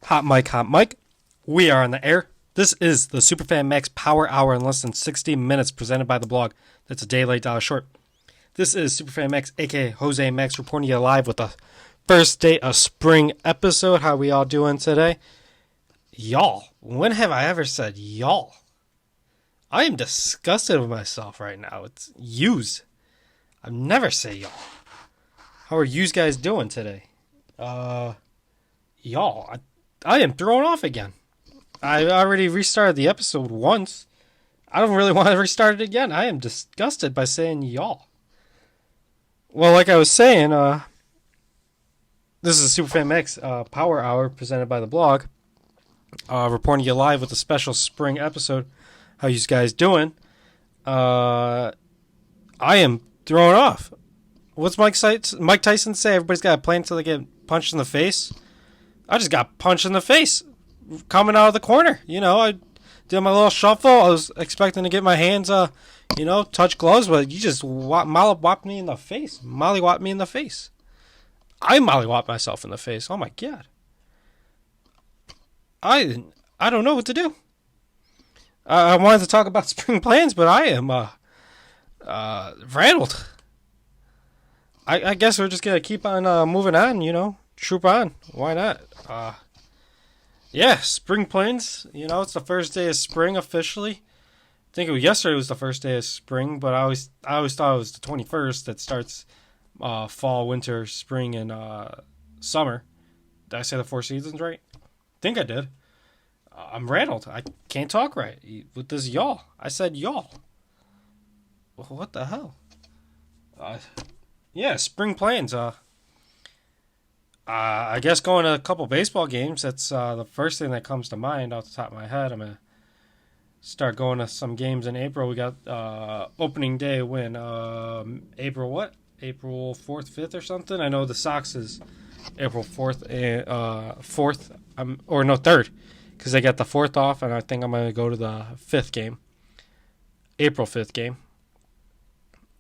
Hot mic, hot mic. We are on the air. This is the Superfan Max Power Hour in less than 60 minutes presented by the blog. That's a day late, dollar short. This is Superfan Max, aka Jose Max, reporting you live with the first day of spring episode. How we all doing today? Y'all. When have I ever said y'all? I am disgusted with myself right now. It's yous. I never say y'all. How are yous guys doing today? Y'all. I am thrown off again. I already restarted the episode once. I don't really want to restart it again. I am disgusted by saying y'all. Well, like I was saying, this is Superfan Max Power Hour presented by the blog. Reporting you live with a special spring episode. How you guys doing? I am thrown off. What's Mike Tyson say? Everybody's got a plan until they get punched in the face. I just got punched in the face coming out of the corner. You know, I did my little shuffle. I was expecting to get my hands, touch gloves, but you just mollywopped me in the face. Mollywopped me in the face. I mollywopped myself in the face. Oh my god. I don't know what to do. I wanted to talk about spring plans, but I am rattled. I guess we're just gonna keep on moving on. You know, troop on. Why not? Yeah, spring plans. You know, it's the first day of spring officially. I think yesterday was the first day of spring, but I always thought it was the 21st that starts fall, winter, spring, and summer. Did I say the four seasons right? I think I did. I'm rattled. I can't talk right with this y'all. I said y'all. Well, what the hell? Yeah, spring plans. I guess going to a couple baseball games. That's the first thing that comes to mind off the top of my head. I'm gonna start going to some games in April. We got opening day when April what? April 4th, 5th, or something. I know the Sox is April 4th and 4th. Or no 3rd, because they got the 4th off, and I think I'm gonna go to the 5th game. April 5th game.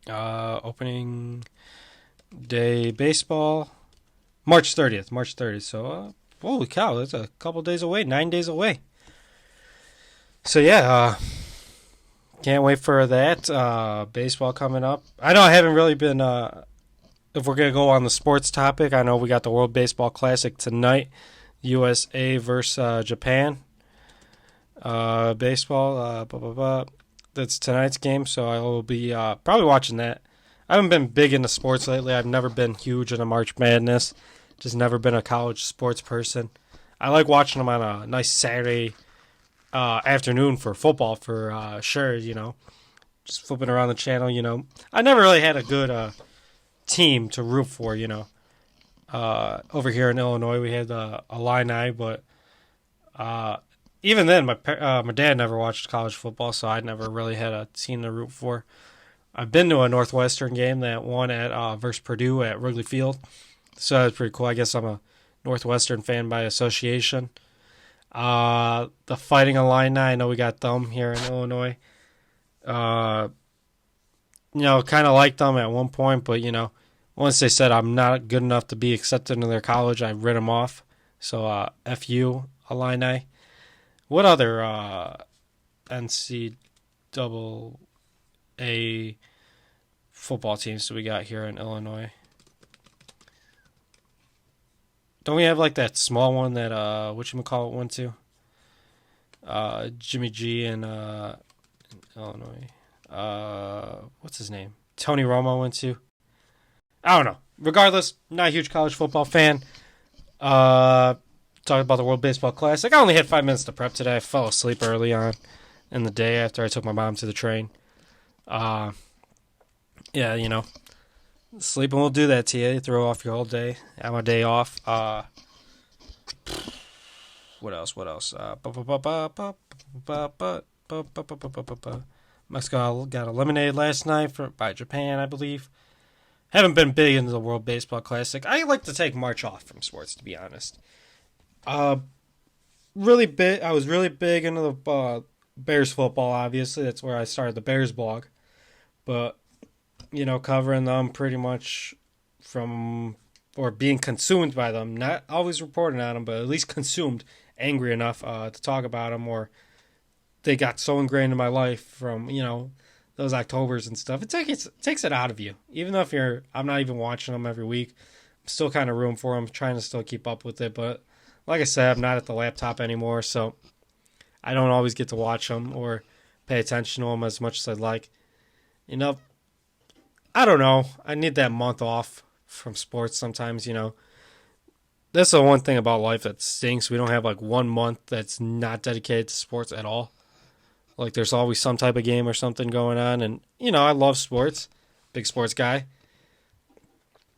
Opening day baseball. March 30th. So, holy cow, that's a couple days away, 9 days away. So, yeah, can't wait for that. Baseball coming up. I know I haven't really been, if we're going to go on the sports topic, I know we got the World Baseball Classic tonight, USA versus Japan. Baseball, that's tonight's game, so I will be probably watching that. I haven't been big into sports lately. I've never been huge into March Madness. Just never been a college sports person. I like watching them on a nice Saturday afternoon for football for sure, you know. Just flipping around the channel, you know. I never really had a good team to root for, you know. Over here in Illinois, we had Illini, but even then, my dad never watched college football, so I never really had a team to root for. I've been to a Northwestern game that won at versus Purdue at Wrigley Field, so that's pretty cool. I guess I'm a Northwestern fan by association. The Fighting Illini, I know we got them here in Illinois. You know, kind of liked them at one point, but you know, once they said I'm not good enough to be accepted into their college, I rid them off. So F you, Illini. What other NCAA football teams do we got here in Illinois? Don't we have like that small one that whatchamacallit went to? Jimmy G in Illinois. What's his name? Tony Romo went to. I don't know. Regardless, not a huge college football fan. Talking about the World Baseball Classic. I only had 5 minutes to prep today. I fell asleep early on in the day after I took my mom to the train. Yeah, you know, sleeping will do that to you. You throw off your whole day. Have a day off. What else? Mexico got eliminated last night by Japan, I believe. Haven't been big into the World Baseball Classic. I like to take March off from sports, to be honest. Really big. I was really big into the Bears football. Obviously, that's where I started the Bears blog. But you know, covering them pretty much from or being consumed by them, not always reporting on them, but at least consumed, angry enough to talk about them, or they got so ingrained in my life from, those Octobers and stuff. It takes it out of you. Even though I'm not even watching them every week, I'm still kind of rooting for them, trying to still keep up with it. But like I said, I'm not at the laptop anymore, so I don't always get to watch them or pay attention to them as much as I'd like. I don't know. I need that month off from sports sometimes. That's the one thing about life that stinks. We don't have like 1 month that's not dedicated to sports at all. Like there's always some type of game or something going on. And, I love sports. Big sports guy.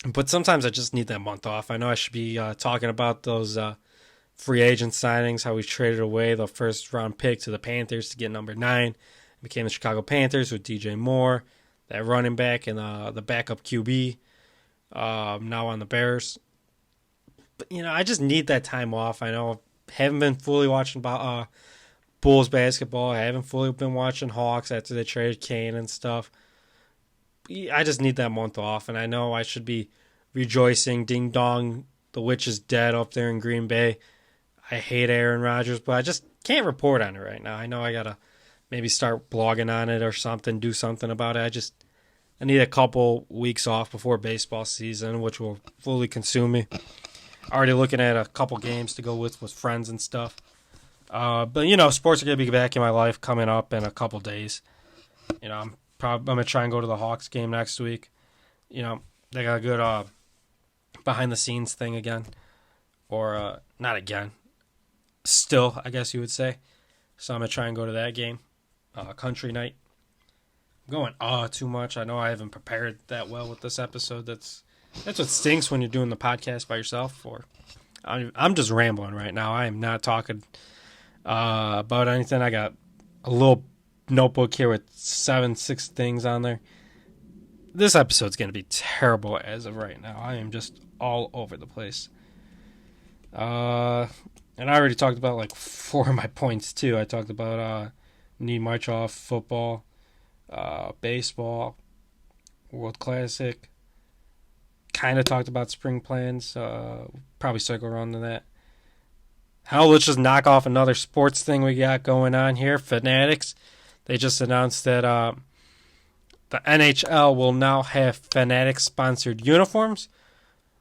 But sometimes I just need that month off. I know I should be talking about those free agent signings, how we traded away the first round pick to the Panthers to get number 9. It became the Chicago Panthers with DJ Moore, that running back, and the backup QB, now on the Bears. But, I just need that time off. I know I haven't been fully watching Bulls basketball. I haven't fully been watching Hawks after they traded Kane and stuff. I just need that month off, and I know I should be rejoicing, ding dong, the witch is dead up there in Green Bay. I hate Aaron Rodgers, but I just can't report on it right now. I know I got to maybe start blogging on it or something, do something about it. I need a couple weeks off before baseball season, which will fully consume me. Already looking at a couple games to go with friends and stuff. But sports are going to be back in my life coming up in a couple days. I'm going to try and go to the Hawks game next week. They got a good behind-the-scenes thing again. Or not again. Still, I guess you would say. So I'm going to try and go to that game. Country night. I'm going too much. I know I haven't prepared that well with this episode. That's what stinks when you're doing the podcast by yourself. I'm just rambling right now. I am not talking about anything. I got a little notebook here with 6 things on there. This episode's going to be terrible as of right now. I am just all over the place. And I already talked about like 4 of my points too. I talked about need March off, football, baseball, World Classic. Kind of talked about spring plans. Probably circle around to that. Hell, let's just knock off another sports thing we got going on here. Fanatics. They just announced that the NHL will now have Fanatics-sponsored uniforms.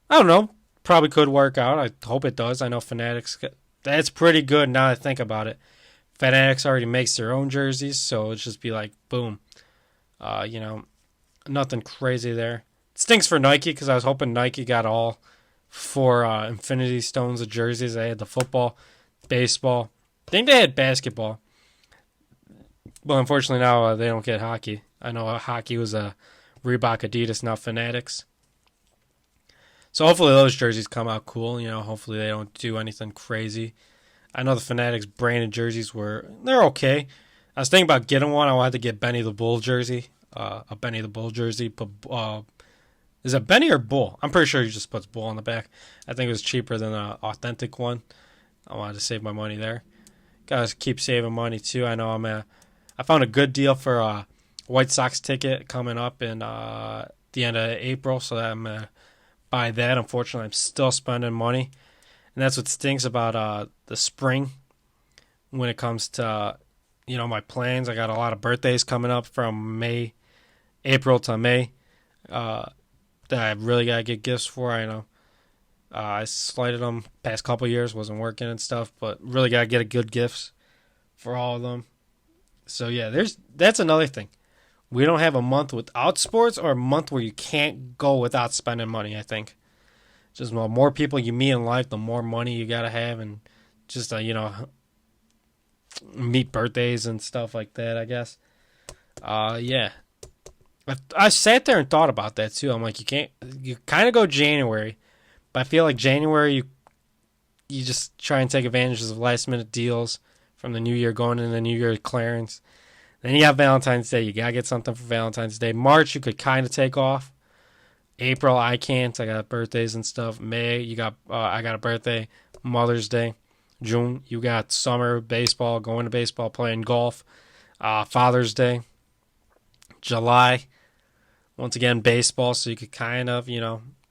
I don't know. Probably could work out. I hope it does. I know Fanatics. That's pretty good now that I think about it. Fanatics already makes their own jerseys, so it'd just be like, boom. Nothing crazy there. It stinks for Nike because I was hoping Nike got all 4 Infinity Stones of jerseys. They had the football, baseball. I think they had basketball. But unfortunately now they don't get hockey. I know hockey was a Reebok, Adidas, now Fanatics. So hopefully those jerseys come out cool. Hopefully they don't do anything crazy. I know the Fanatics branded jerseys they're okay. I was thinking about getting one. I wanted to get Benny the Bull jersey. A Benny the Bull jersey. But, is it Benny or Bull? I'm pretty sure he just puts Bull on the back. I think it was cheaper than an authentic one. I wanted to save my money there. Gotta keep saving money too. I know I found a good deal for a White Sox ticket coming up in the end of April, so that I'm going to buy that. Unfortunately, I'm still spending money. And that's what stinks about the spring when it comes to, my plans. I got a lot of birthdays coming up from April to May that I really got to get gifts for. I know I slighted them past couple years, wasn't working and stuff, but really got to get a good gifts for all of them. So, yeah, that's another thing. We don't have a month without sports or a month where you can't go without spending money, I think. Just the more people you meet in life, the more money you got to have, and just, meet birthdays and stuff like that, I guess. Yeah. I sat there and thought about that, too. I'm like, you kind of go January, but I feel like January, you just try and take advantage of last-minute deals from the new year, going into the new year clearance. Then you have Valentine's Day. You got to get something for Valentine's Day. March, you could kind of take off. April, I can't. I got birthdays and stuff. May, I got a birthday. Mother's Day. June, you got summer, baseball, going to baseball, playing golf. Father's Day. July, once again, baseball. So you could kind of,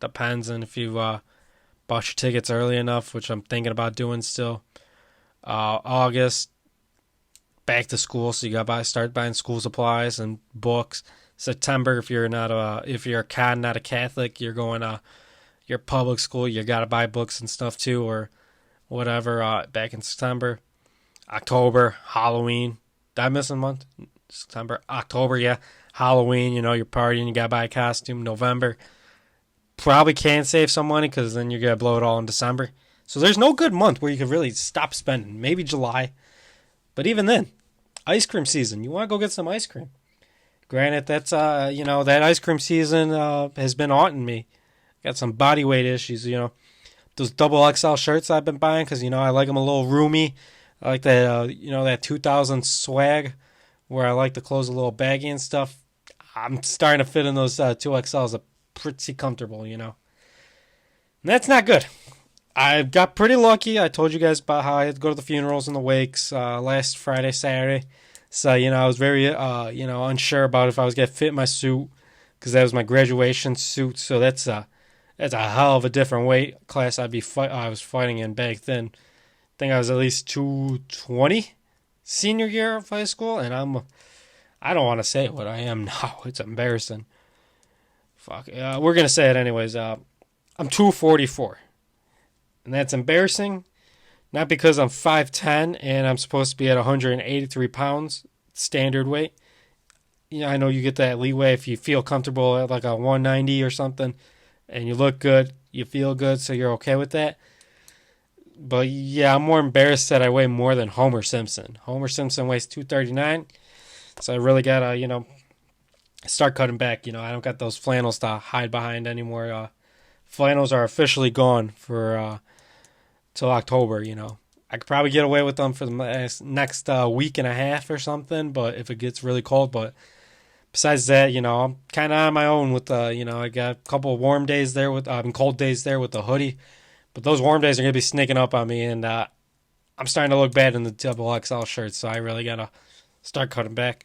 depends on if you Bought your tickets early enough, which I'm thinking about doing still. August, back to school, so you gotta start buying school supplies and books. September, if you're a con, not a Catholic, you're going your public school, you gotta buy books and stuff too, or whatever. Back in September, October, Halloween. Did I miss a month? September, October, yeah, Halloween. You're partying, you gotta buy a costume. November, probably can save some money because then you're gonna blow it all in December. So there's no good month where you could really stop spending. Maybe July, but even then, ice cream season. You want to go get some ice cream. Granted, that's that ice cream season has been haunting me. Got some body weight issues. Those double XL shirts I've been buying because I like them a little roomy. I like that that 2000 swag where I like the clothes a little baggy and stuff. I'm starting to fit in those 2XLs. Are pretty comfortable. And that's not good. I got pretty lucky. I told you guys about how I had to go to the funerals and the wakes last Friday, Saturday. So, I was very, unsure about if I was going to fit my suit because that was my graduation suit. So that's a hell of a different weight class I was fighting in back then. I think I was at least 220 senior year of high school, and I don't want to say what I am now. It's embarrassing. Fuck. We're going to say it anyways. I'm 244. And that's embarrassing. Not because I'm 5'10 and I'm supposed to be at 183 pounds, standard weight. I know you get that leeway if you feel comfortable at like a 190 or something and you look good, you feel good, so you're okay with that. But yeah, I'm more embarrassed that I weigh more than Homer Simpson. Homer Simpson weighs 239, so I really got to, start cutting back. I don't got those flannels to hide behind anymore. Flannels are officially gone for till October. I could probably get away with them for the next week and a half or something, but if it gets really cold. But besides that, I'm kind of on my own with I got a couple of warm days there with cold days there with the hoodie, but those warm days are gonna be sneaking up on me, and I'm starting to look bad in the double XL shirts, so I really gotta start cutting back.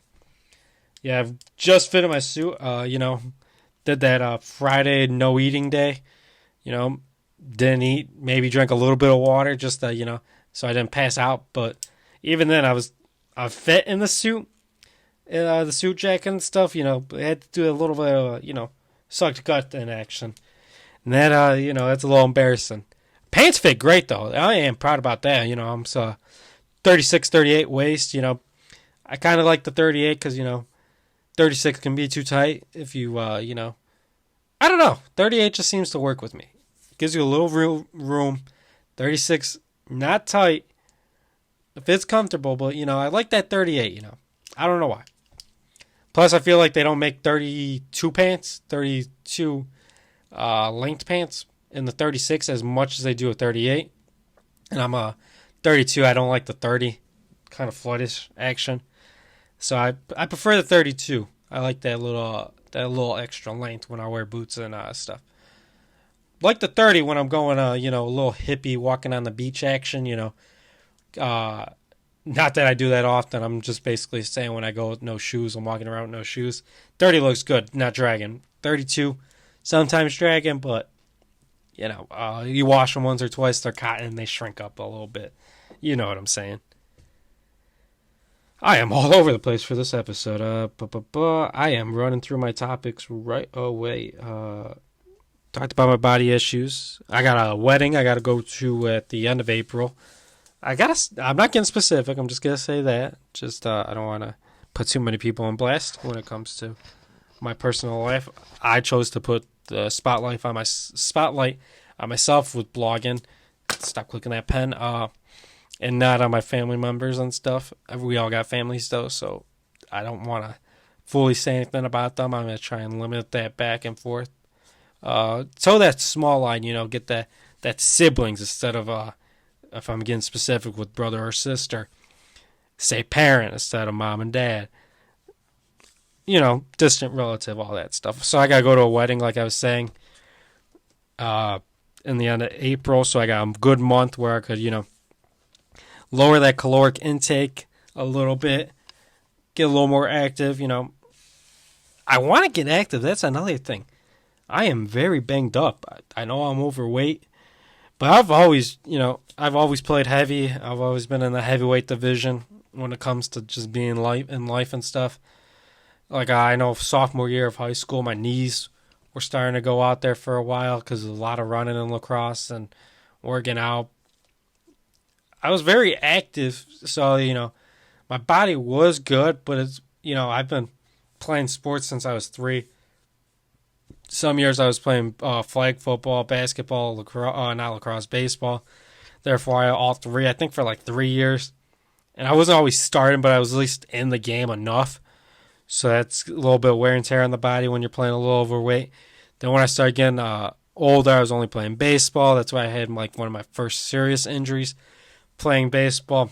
Yeah, I've just fitted my suit. Did that Friday no eating day. Didn't eat, maybe drank a little bit of water, just so I didn't pass out. But even then, I fit in the suit, the suit jacket and stuff. I had to do a little bit of sucked gut in action, and that that's a little embarrassing. Pants fit great though. I am proud about that. I'm 36, 38 waist. I kind of like the 38 because 36 can be too tight if you I don't know. 38 just seems to work with me. Gives you a little room. 36, not tight. If it's comfortable, but I like that 38. I don't know why. Plus, I feel like they don't make 32 pants, 32 length pants in the 36 as much as they do a 38. And I'm a 32. I don't like the 30, kind of floodish action. So I prefer the 32. I like that little extra length when I wear boots and stuff. Like the 30 when I'm going, a little hippie walking on the beach action, not that I do that often. I'm just basically saying when I go with no shoes, I'm walking around with no shoes. 30 looks good, not dragging. 32, sometimes dragging, but, you wash them once or twice, they're cotton and they shrink up a little bit. You know what I'm saying. I am all over the place for this episode. I am running through my topics right away. Talked about my body issues. I got a wedding I got to go to at the end of April. I'm not getting specific. I'm just going to say that. Just I don't want to put too many people on blast when it comes to my personal life. I chose to put the spotlight on myself with blogging. Stop clicking that pen. And not on my family members and stuff. We all got families though, so I don't want to fully say anything about them. I'm going to try and limit that back and forth. So that small line, get that siblings instead of, if I'm getting specific with brother or sister, say parent instead of mom and dad. Distant relative, all that stuff. So I got to go to a wedding, like I was saying, in the end of April. So I got a good month where I could, lower that caloric intake a little bit, get a little more active. I want to get active. That's another thing. I am very banged up. I know I'm overweight. But I've always played heavy. I've always been in the heavyweight division when it comes to just being life in life and stuff. Like I know sophomore year of high school, my knees were starting to go out there for a while because of a lot of running in lacrosse and working out. I was very active, so my body was good, but I've been playing sports since I was 3. Some years I was playing flag football, basketball, not lacrosse, baseball. Therefore, all 3, I think for like 3 years. And I wasn't always starting, but I was at least in the game enough. So that's a little bit of wear and tear on the body when you're playing a little overweight. Then when I started getting older, I was only playing baseball. That's why I had like one of my first serious injuries playing baseball.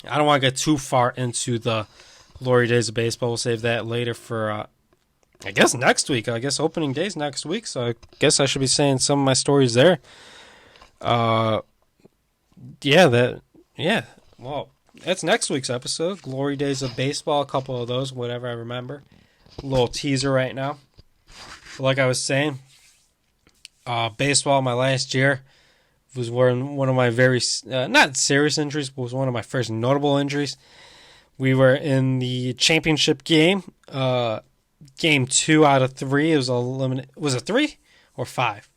I don't want to get too far into the glory days of baseball. We'll save that later for, I guess, next week. I guess opening day's next week, so I guess I should be saying some of my stories there. Well, that's next week's episode. Glory days of baseball, a couple of those, whatever I remember. A little teaser right now. But like I was saying, baseball my last year was one of my very, not serious injuries, but was one of my first notable injuries. We were in the championship game, game 2 out of 3. It was was it 3 or 5?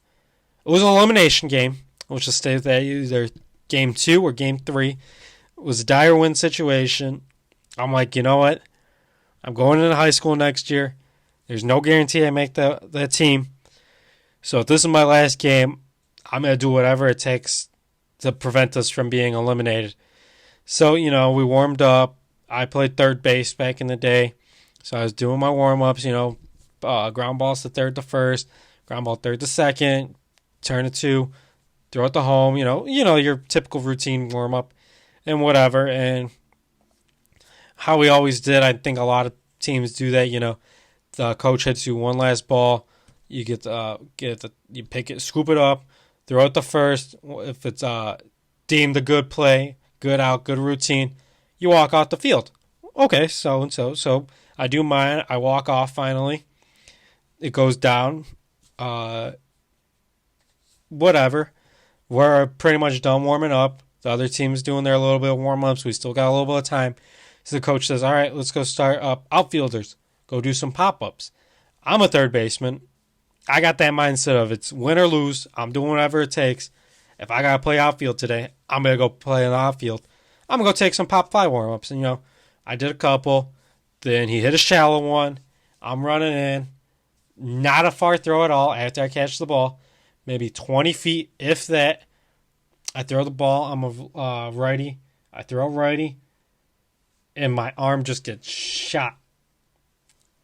It was an elimination game. Let's just stay with that. Either game 2 or game 3. It was a dire win situation. I'm like, you know what? I'm going into high school next year. There's no guarantee I make that team. So if this is my last game, I'm going to do whatever it takes to prevent us from being eliminated. So, we warmed up. I played third base back in the day. So I was doing my warm-ups, ground balls to third to first, ground ball third to second, turn it 2, throw it to home, your typical routine warm-up and whatever. And how we always did, I think a lot of teams do that, the coach hits you one last ball, you you pick it, scoop it up, throw it to first. If it's deemed a good play, good out, good routine, you walk off the field. Okay, so I do mine. I walk off finally. It goes down. Whatever. We're pretty much done warming up. The other team's doing their little bit of warm-ups. We still got a little bit of time. So the coach says, all right, let's go start up outfielders. Go do some pop-ups. I'm a third baseman. I got that mindset of it's win or lose. I'm doing whatever it takes. If I got to play outfield today, I'm going to go play in the outfield. I'm going to go take some pop-fly warm-ups. And, I did a couple. Then he hit a shallow one. I'm running in. Not a far throw at all after I catch the ball. Maybe 20 feet, if that. I throw the ball. I'm a righty. I throw righty. And my arm just gets shot.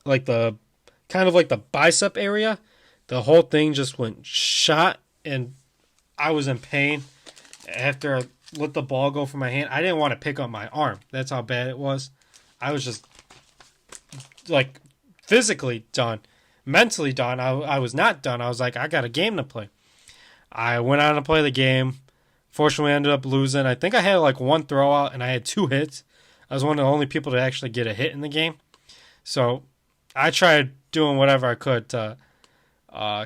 Like kind of like the bicep area. The whole thing just went shot. And I was in pain after I let the ball go from my hand. I didn't want to pick up my arm. That's how bad it was. I was just like physically done. Mentally done. I was not done. I was like, I got a game to play. I went on to play the game. Fortunately, I ended up losing. I think I had like 1 throw out and I had 2 hits. I was one of the only people to actually get a hit in the game. So I tried doing whatever I could to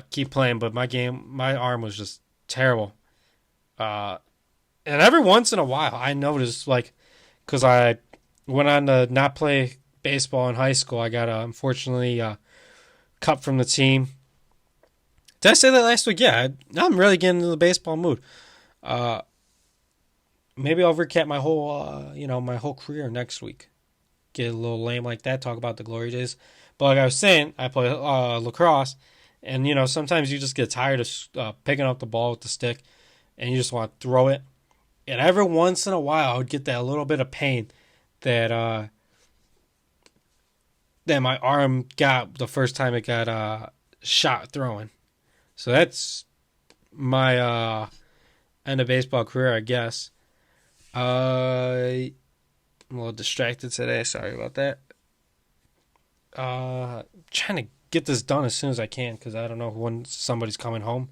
keep playing, but my arm was just terrible. And every once in a while, I noticed, because I went on to not play baseball in high school, I got unfortunately cut from the team. Did I say that last week? Yeah, now I'm really getting into the baseball mood. Maybe I'll recap my whole career next week. Get a little lame like that, talk about the glory days. But like I was saying, I play lacrosse, and sometimes you just get tired of picking up the ball with the stick, and you just want to throw it. And every once in a while, I would get that little bit of pain that my arm got the first time it got shot throwing. So that's my end of baseball career, I guess. I'm a little distracted today. Sorry about that. Trying to get this done as soon as I can because I don't know when somebody's coming home.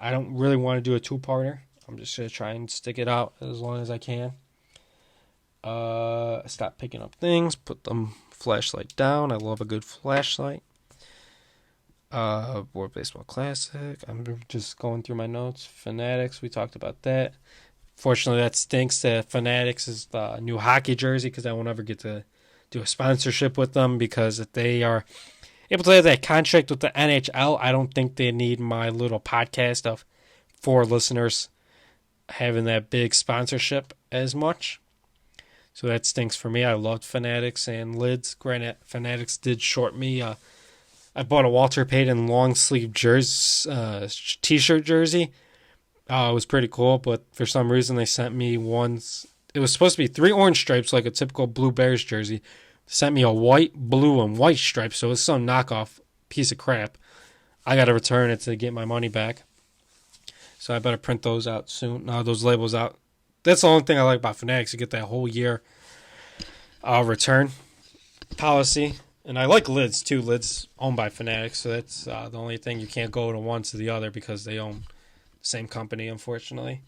I don't really want to do a 2-parter. I'm just going to try and stick it out as long as I can. Stop picking up things. Put the flashlight down. I love a good flashlight. World Baseball Classic. I'm just going through my notes. Fanatics, we talked about that. Fortunately, that stinks that Fanatics is the new hockey jersey because I won't ever get to do a sponsorship with them because if they are able to have that contract with the NHL, I don't think they need my little podcast of 4 listeners having that big sponsorship as much. So that stinks for me. I loved Fanatics and lids. Granted, Fanatics did short me. I bought a Walter Payton long sleeve t-shirt jersey. It was pretty cool, but for some reason they sent me ones. It was supposed to be 3 orange stripes like a typical Blue Bears jersey. They sent me a white, blue, and white stripe, so it's some knockoff piece of crap. I got to return it to get my money back. So I better print those out soon. Those labels out. That's the only thing I like about Fanatics. You get that whole year return policy. And I like lids, too. Lids owned by Fanatics, so that's the only thing you can't go to one to the other because they own the same company, unfortunately.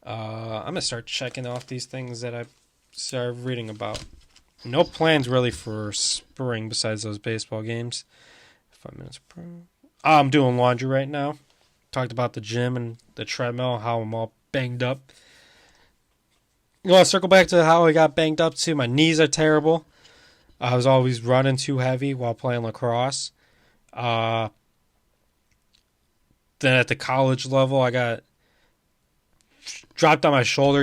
I'm going to start checking off these things that I started reading about. No plans really for spring besides those baseball games. 5 minutes per. I'm doing laundry right now. Talked about the gym and the treadmill, how I'm all banged up. You want to circle back to how I got banged up too? My knees are terrible. I was always running too heavy while playing lacrosse. Then at the college level, I got dropped on my shoulder,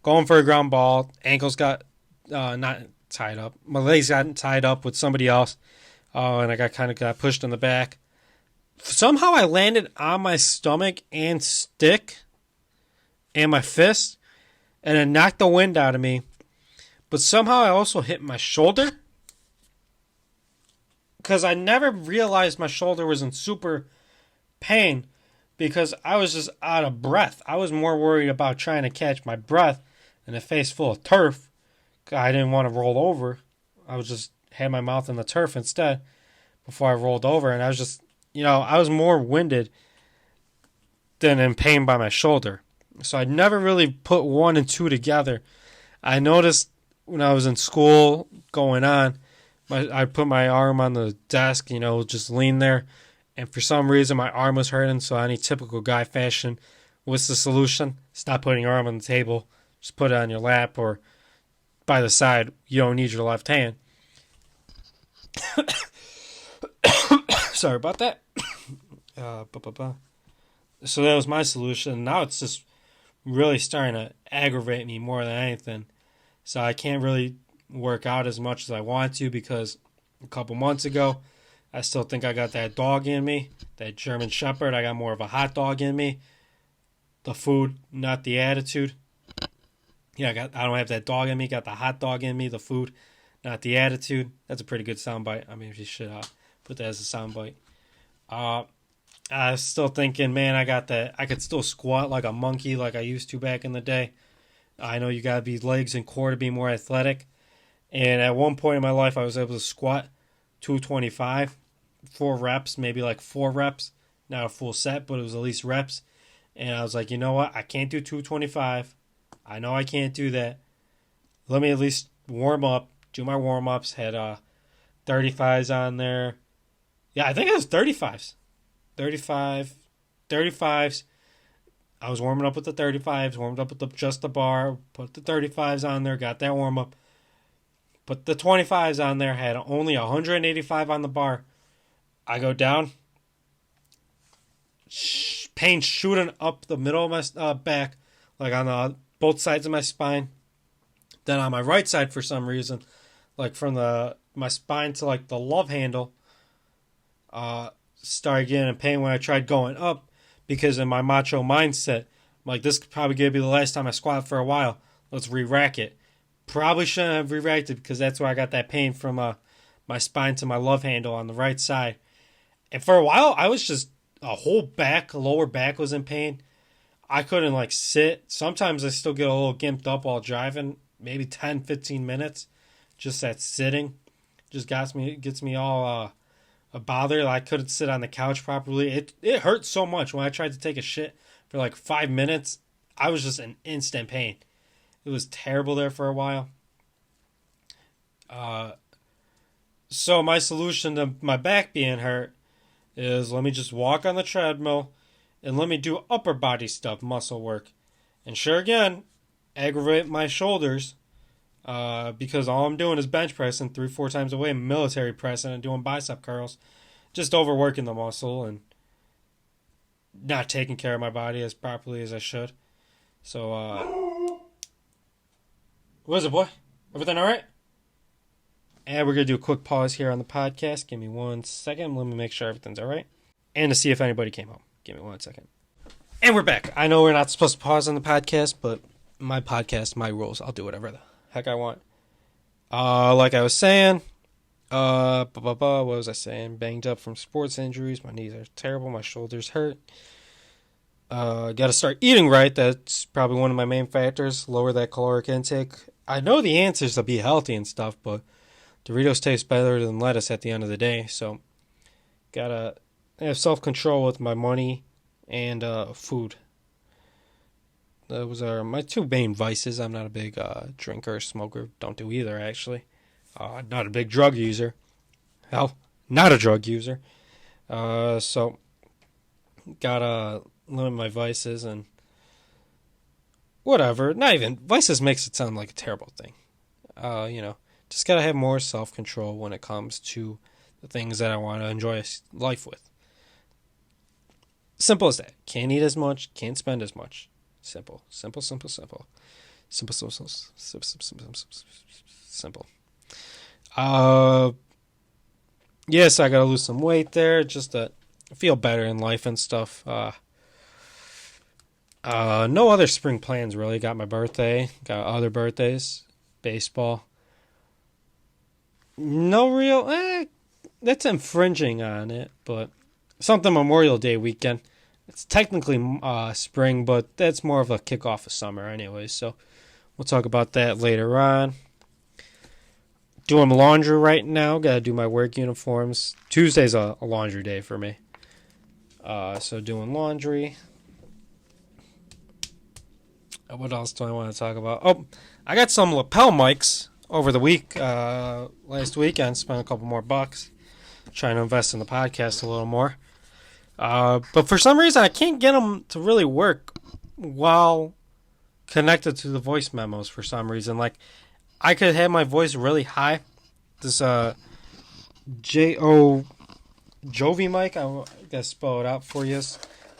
going for a ground ball. Ankles got not tied up. My legs got tied up with somebody else. And I got pushed in the back. Somehow I landed on my stomach and stick and my fist, and it knocked the wind out of me. But somehow I also hit my shoulder, because I never realized my shoulder was in super pain because I was just out of breath. I was more worried about trying to catch my breath in a face full of turf. I didn't want to roll over. I was just had my mouth in the turf instead before I rolled over, and I was just, I was more winded than in pain by my shoulder. So I never really put 1 and 2 together. I noticed when I was in school going on, I put my arm on the desk, just lean there. And for some reason, my arm was hurting. So any typical guy fashion, what's the solution? Stop putting your arm on the table. Just put it on your lap or by the side. You don't need your left hand. Sorry about that. So that was my solution. Now it's just really starting to aggravate me more than anything. So I can't really work out as much as I want to because a couple months ago, I still think I got that dog in me, that German Shepherd. I got more of a hot dog in me. The food, not the attitude. Yeah, I don't have that dog in me. Got the hot dog in me. The food, not the attitude. That's a pretty good soundbite. I mean, if you should put that as a soundbite. I was still thinking, man, I got that. I could still squat like a monkey like I used to back in the day. I know you got to be legs and core to be more athletic. And at one point in my life, I was able to squat 225, 4 reps, maybe like 4 reps. Not a full set, but it was at least reps. And I was like, you know what? I can't do 225. I know I can't do that. Let me at least warm up, do my warm-ups. Had 35s on there. Yeah, I think it was 35s. 35s. I was warming up with the 35s, warmed up with just the bar, put the 35s on there, got that warm up. Put the 25s on there, had only 185 on the bar. I go down, pain shooting up the middle of my back, like on both sides of my spine. Then on my right side, for some reason, like from my spine to like the love handle, started getting in pain when I tried going up, because in my macho mindset, I'm like, this could probably be the last time I squat for a while. Let's re-rack it. Probably shouldn't have re-racked it because that's where I got that pain from my spine to my love handle on the right side. And for a while, I was just, lower back was in pain. I couldn't like sit. Sometimes I still get a little gimped up while driving, maybe 10, 15 minutes. Just that sitting just gets me all bothered. I couldn't sit on the couch properly. It hurt so much when I tried to take a shit for like 5 minutes. I was just in instant pain. It was terrible there for a while. So my solution to my back being hurt is let me just walk on the treadmill and let me do upper body stuff, muscle work. And sure, again, aggravate my shoulders because all I'm doing is bench pressing 3-4 times a week, military pressing, and doing bicep curls. Just overworking the muscle and not taking care of my body as properly as I should. So, what is it, boy? Everything all right? And we're going to do a quick pause here on the podcast. Give me 1 second. Let me make sure everything's all right. And to see if anybody came home. Give me 1 second. And we're back. I know we're not supposed to pause on the podcast, but my podcast, my rules. I'll do whatever the heck I want. Like I was saying, what was I saying? Banged up from sports injuries. My knees are terrible. My shoulders hurt. Got to start eating right. That's probably one of my main factors. Lower that caloric intake. I know the answer is to be healthy and stuff, but Doritos taste better than lettuce at the end of the day. So, gotta have self-control with my money and food. Those are my two main vices. I'm not a big drinker or smoker. Don't do either, actually. Not a big drug user. Hell, not a drug user. So, gotta limit my vices and whatever. Not even. Vices makes it sound like a terrible thing. Just gotta have more self-control when it comes to the things that I want to enjoy life with. Simple as that. Can't eat as much. Can't spend as much. Simple. Simple. Yes, I gotta lose some weight there just to feel better in life and stuff. No other spring plans really. Got my birthday. Got other birthdays. Baseball. No real. That's infringing on it, but something Memorial Day weekend. It's technically spring, but that's more of a kickoff of summer anyway, so we'll talk about that later on. Doing laundry right now. Gotta do my work uniforms. Tuesday's a laundry day for me. So doing laundry. What else do I want to talk about? Oh, I got some lapel mics over the week. Last weekend, spent a couple more bucks. Trying to invest in the podcast a little more. But for some reason, I can't get them to really work while connected to the voice memos for some reason. Like, I could have my voice really high. This Jovi mic, I gotta spell it out for you.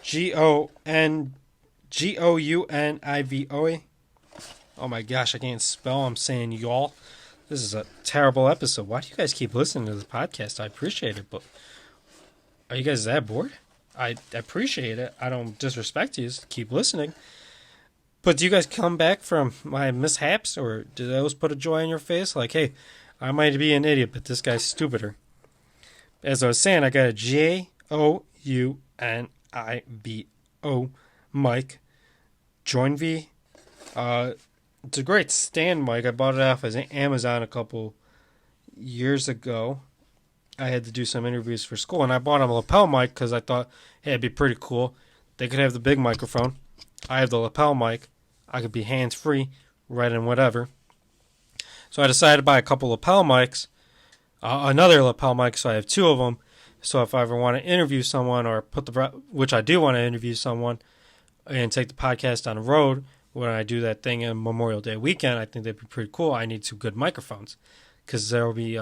Gounivoe. Oh my gosh, I can't spell. I'm saying y'all. This is a terrible episode. Why do you guys keep listening to this podcast? I appreciate it, but are you guys that bored? I appreciate it. I don't disrespect you. Just keep listening. But do you guys come back from my mishaps, or do those put a joy on your face? Like, hey, I might be an idiot, but this guy's stupider. As I was saying, I got a Jounivo mic. Joinv. It's a great stand mic. I bought it off of Amazon a couple years ago. I had to do some interviews for school, and I bought a lapel mic because I thought, hey, it'd be pretty cool. They could have the big microphone. I have the lapel mic. I could be hands-free, writing whatever. So I decided to buy a couple lapel mics, another lapel mic, so I have two of them. So if I ever want to interview someone or which I do want to interview someone and take the podcast on the road, when I do that thing on Memorial Day weekend, I think that'd be pretty cool. I need two good microphones because there will be,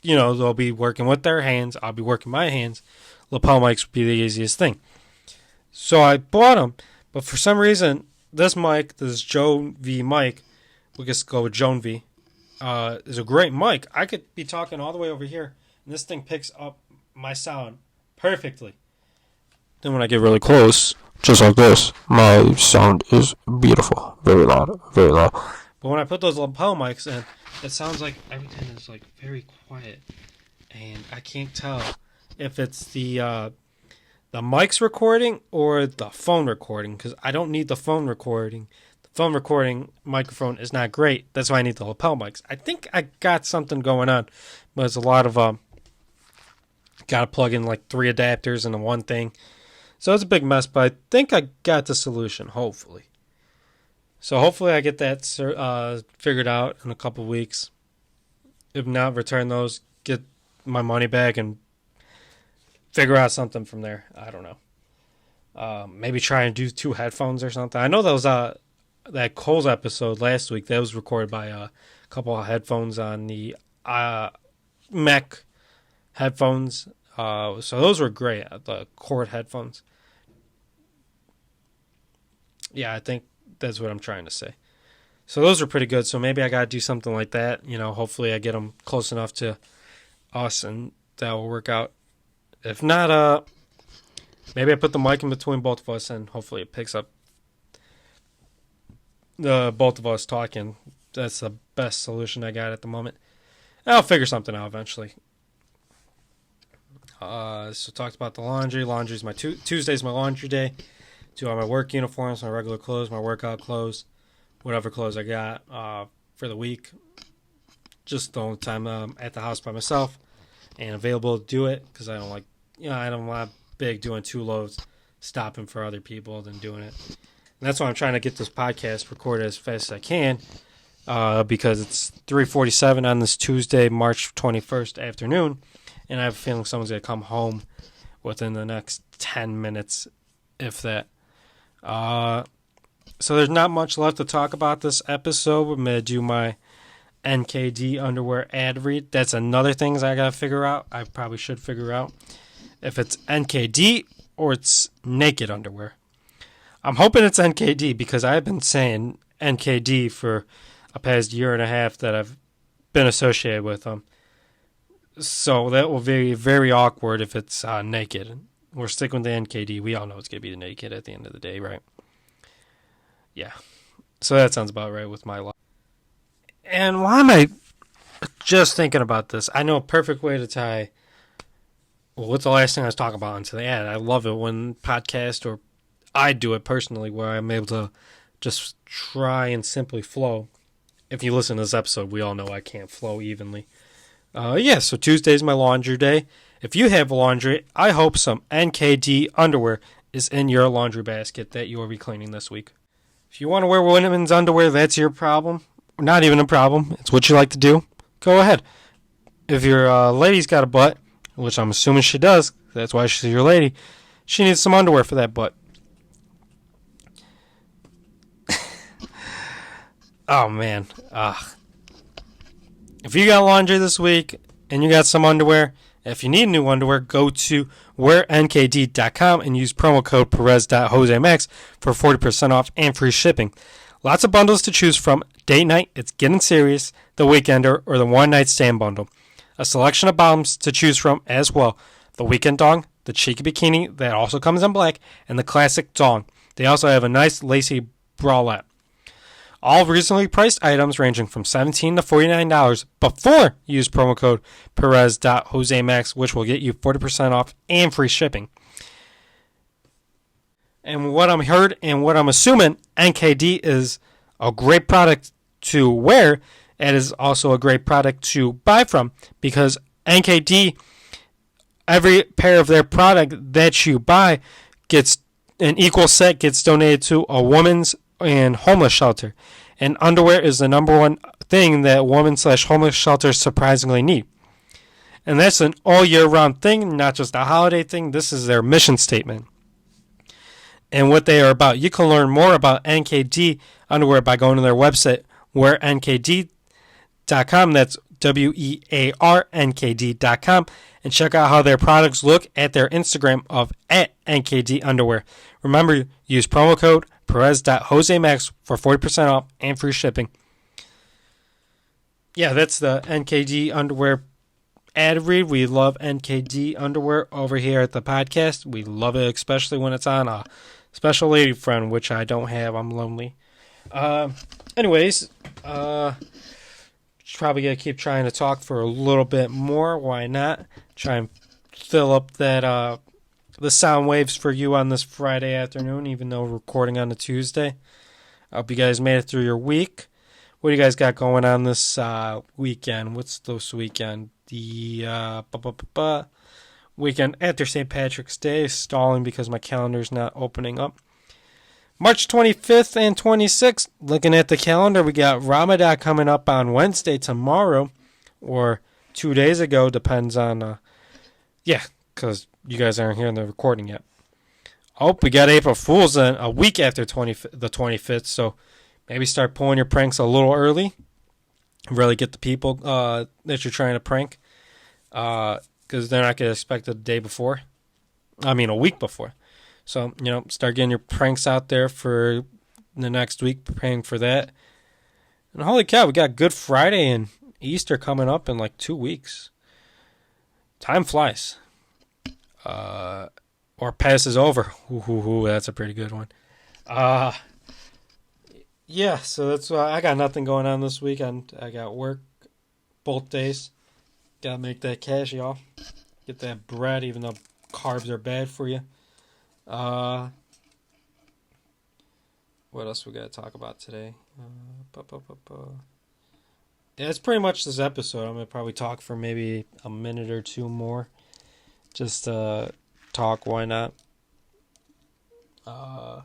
they'll be working with their hands. I'll be working my hands. Lapel mics would be the easiest thing. So I bought them, but for some reason, this Jovi mic, we just go with Joinv, is a great mic. I could be talking all the way over here, and this thing picks up my sound perfectly. Then when I get really close, just like this, my sound is beautiful. Very loud, very loud. But when I put those lapel mics in, it sounds like everything is like very quiet. And I can't tell if it's the mic's recording or the phone recording, because I don't need the phone recording. The phone recording microphone is not great. That's why I need the lapel mics. I think I got something going on, but it's a lot of got to plug in like 3 adapters into one thing. So it's a big mess, but I think I got the solution, hopefully. So hopefully I get that figured out in a couple weeks. If not, return those, get my money back, and figure out something from there. I don't know. Maybe try and do 2 headphones or something. I know that was that Cole's episode last week. That was recorded by a couple of headphones on the Mac headphones. So those were great. The cord headphones. Yeah, I think that's what I'm trying to say. So those are pretty good. So maybe I got to do something like that. Hopefully I get them close enough to us and that will work out. If not, maybe I put the mic in between both of us and hopefully it picks up the both of us talking. That's the best solution I got at the moment. I'll figure something out eventually. So talked about the laundry. Laundry's my Tuesday's my laundry day. Do all my work uniforms, my regular clothes, my workout clothes, whatever clothes I got for the week. Just the only time I'm at the house by myself and available to do it because I don't like, I don't want big doing 2 loads, stopping for other people than doing it. And that's why I'm trying to get this podcast recorded as fast as I can because it's 3:47 on this Tuesday, March 21st afternoon, and I have a feeling someone's going to come home within the next 10 minutes, if that. So there's not much left to talk about this episode. I'm going to do my NKD underwear ad read. That's another thing I got to figure out. I probably should figure out if it's NKD or it's naked underwear. I'm hoping it's NKD because I've been saying NKD for a past year and a half that I've been associated with them. So that will be very awkward if it's naked. We're sticking with the NKD. We all know it's going to be the naked at the end of the day, right? Yeah. So that sounds about right with my life. And why am I just thinking about this? I know a perfect way to tie. Well, what's the last thing I was talking about into the ad? I love it when podcast, or I do it personally, where I'm able to just try and simply flow. If you listen to this episode, we all know I can't flow evenly. So Tuesday's my laundry day. If you have laundry, I hope some NKD underwear is in your laundry basket that you will be cleaning this week. If you want to wear women's underwear, that's your problem. Not even a problem. It's what you like to do. Go ahead. If your lady's got a butt, which I'm assuming she does, that's why she's your lady, she needs some underwear for that butt. Oh, man. If you got laundry this week and you got some underwear, if you need new underwear, go to wearnkd.com and use promo code Perez.Josemax for 40% off and free shipping. Lots of bundles to choose from. Date night, it's getting serious, the weekender, or the one-night stand bundle. A selection of bottoms to choose from as well. The weekend dong, the cheeky bikini that also comes in black, and the classic dong. They also have a nice lacy bralette. All reasonably priced items ranging from $17 to $49 before you use promo code Perez.Josemax, which will get you 40% off and free shipping. And what I'm heard and what I'm assuming, NKD is a great product to wear. It is also a great product to buy from because NKD, every pair of their product that you buy gets an equal set gets donated to a women's and homeless shelter. And underwear is the number one thing that women/homeless shelters surprisingly need. And that's an all year round thing, not just a holiday thing. This is their mission statement and what they are about. You can learn more about NKD underwear by going to their website, wearnkd.com. That's WEARNKD.com. And check out how their products look at their Instagram of @NKD underwear. Remember, use promo code Perez.Josemax for 40% off and free shipping. Yeah, that's the NKD underwear ad read. We love NKD underwear over here at the podcast. We love it, especially when it's on a special lady friend, which I don't have. I'm lonely. Anyways, probably going to keep trying to talk for a little bit more. Why not? Try and fill up that the sound waves for you on this Friday afternoon, even though we're recording on a Tuesday. I hope you guys made it through your week. What do you guys got going on this weekend? What's this weekend? The weekend after St. Patrick's Day. Stalling because my calendar's not opening up. March 25th and 26th. Looking at the calendar, we got Ramadan coming up on Wednesday tomorrow, or 2 days ago. Depends on, because you guys aren't hearing the recording yet. Oh, we got April Fool's in a week after the 25th, so maybe start pulling your pranks a little early. Really get the people that you're trying to prank, because they're not going to expect it the day before. I mean, a week before. So, start getting your pranks out there for the next week, preparing for that. And holy cow, we got Good Friday and Easter coming up in like 2 weeks. Time flies. Or passes over. Ooh, that's a pretty good one. Yeah, so that's why I got nothing going on this weekend. I got work both days. Gotta make that cash, y'all. Get that bread, even though carbs are bad for you. What else we gotta talk about today? Yeah, it's pretty much this episode. I'm gonna probably talk for maybe a minute or two more. Just talk, why not? Got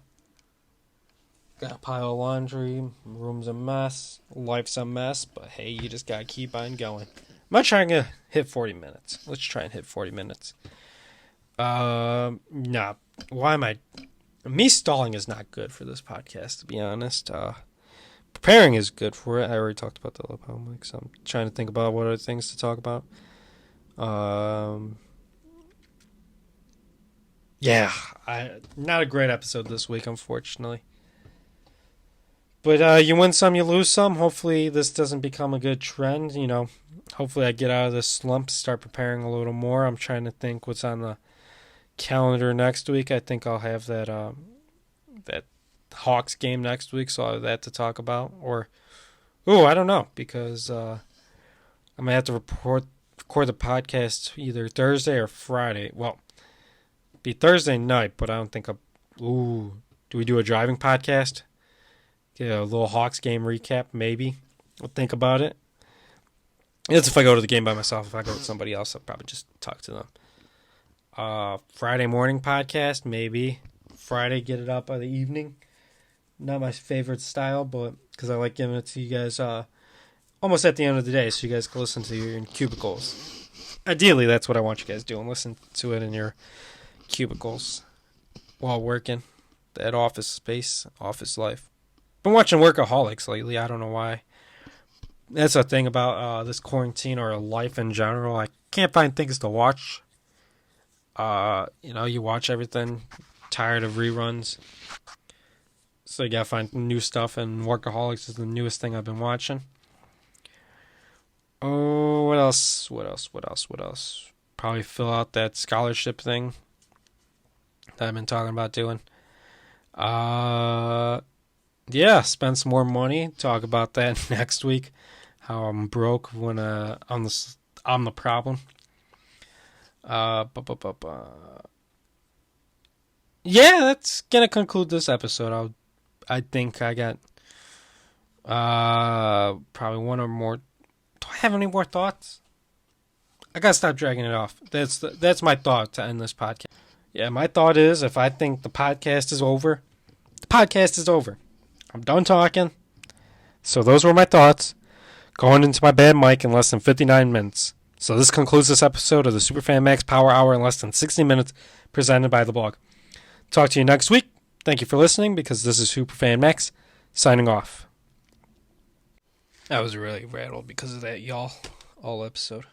a pile of laundry, room's a mess, life's a mess, but hey, you just gotta keep on going. I'm not trying to hit 40 minutes. Let's try and hit 40 minutes. Nah, why am I... Me stalling is not good for this podcast, to be honest. Preparing is good for it. I already talked about the lapel mic, so I'm trying to think about what other things to talk about. Yeah, not a great episode this week, unfortunately. But you win some, you lose some. Hopefully this doesn't become a good trend. Hopefully I get out of this slump, start preparing a little more. I'm trying to think what's on the calendar next week. I think I'll have that Hawks game next week, so I'll have that to talk about. Or, I don't know, because I'm going to have to record the podcast either Thursday or Friday. Well, it'd be Thursday night, but I don't think do we do a driving podcast? Get a little Hawks game recap, maybe. I'll think about it. It's if I go to the game by myself. If I go with somebody else, I'll probably just talk to them. Friday morning podcast, maybe. Friday, get it up by the evening. Not my favorite style, but because I like giving it to you guys almost at the end of the day, so you guys can listen to your cubicles. Ideally, that's what I want you guys doing. Listen to it in your cubicles while working. That office space, office life. Been watching Workaholics lately. I don't know why. That's a thing about this quarantine or life in general. I can't find things to watch. You watch everything. Tired of reruns. So you gotta find new stuff, and Workaholics is the newest thing I've been watching. Oh, what else? Probably fill out that scholarship thing that I've been talking about doing. Yeah, spend some more money. Talk about that next week. How I'm broke when I'm the problem. Yeah, that's gonna conclude this episode. I think I got probably one or more. Do I have any more thoughts? I gotta stop dragging it off. That's my thought to end this podcast. Yeah, my thought is if I think the podcast is over, the podcast is over. I'm done talking. So those were my thoughts. Going into my bad mic in less than 59 minutes. So this concludes this episode of the Superfan Max Power Hour in less than 60 minutes, presented by the blog. Talk to you next week. Thank you for listening, because this is Superfan Max, signing off. I was really rattled because of that y'all all episode.